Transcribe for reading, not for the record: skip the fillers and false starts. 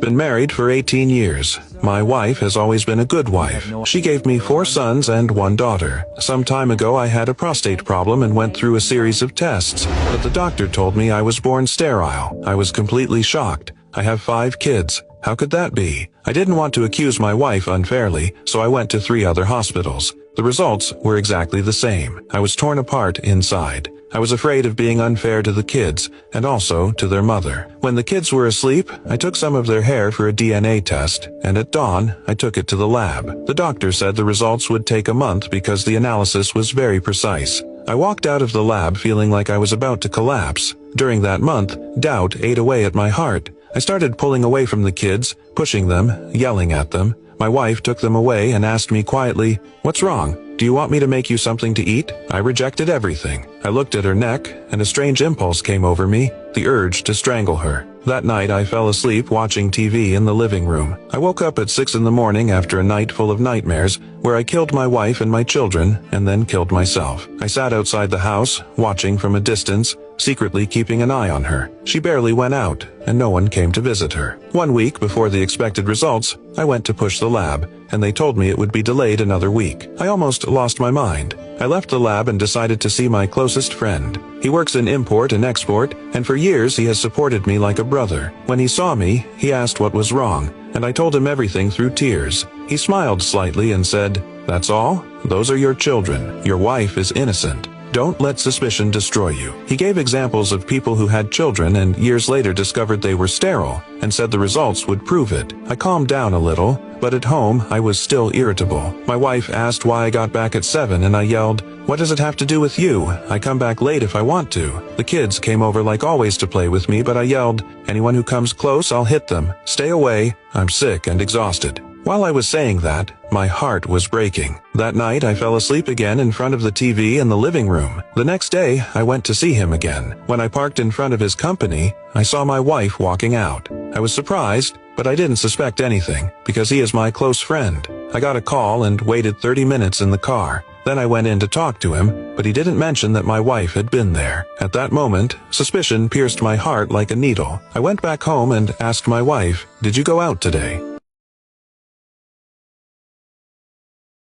been married for 18 years. My wife has always been a good wife. She gave me 4 sons and 1 daughter. Some time ago I had a prostate problem and went through a series of tests, but the doctor told me I was born sterile. I was completely shocked. I have 5 kids. How could that be? I didn't want to accuse my wife unfairly, so I went to 3 other hospitals. The results were exactly the same. I was torn apart inside. I was afraid of being unfair to the kids, and also to their mother. When the kids were asleep, I took some of their hair for a DNA test, and at dawn, I took it to the lab. The doctor said the results would take a month because the analysis was very precise. I walked out of the lab feeling like I was about to collapse. During that month, doubt ate away at my heart. I started pulling away from the kids, pushing them, yelling at them. My wife took them away and asked me quietly, "What's wrong? Do you want me to make you something to eat?" I rejected everything. I looked at her neck, and a strange impulse came over me, the urge to strangle her. That night I fell asleep watching TV in the living room. I woke up at 6 in the morning after a night full of nightmares, where I killed my wife and my children, and then killed myself. I sat outside the house, watching from a distance, secretly keeping an eye on her. She barely went out, and no one came to visit her. 1 week before the expected results, I went to push the lab, and they told me it would be delayed another week. I almost lost my mind. I left the lab and decided to see my closest friend. He works in import and export, and for years he has supported me like a brother. When he saw me, he asked what was wrong, and I told him everything through tears. He smiled slightly and said, "That's all? Those are your children. Your wife is innocent. Don't let suspicion destroy you." He gave examples of people who had children and years later discovered they were sterile, and said the results would prove it. I calmed down a little, but at home I was still irritable. My wife asked why I got back at 7 and I yelled, "What does it have to do with you? I come back late if I want to." The kids came over like always to play with me, but I yelled, "Anyone who comes close, I'll hit them. Stay away. I'm sick and exhausted." While I was saying that, my heart was breaking. That night, I fell asleep again in front of the TV in the living room. The next day, I went to see him again. When I parked in front of his company, I saw my wife walking out. I was surprised, but I didn't suspect anything, because he is my close friend. I got a call and waited 30 minutes in the car. Then I went in to talk to him, but he didn't mention that my wife had been there. At that moment, suspicion pierced my heart like a needle. I went back home and asked my wife, "Did you go out today?"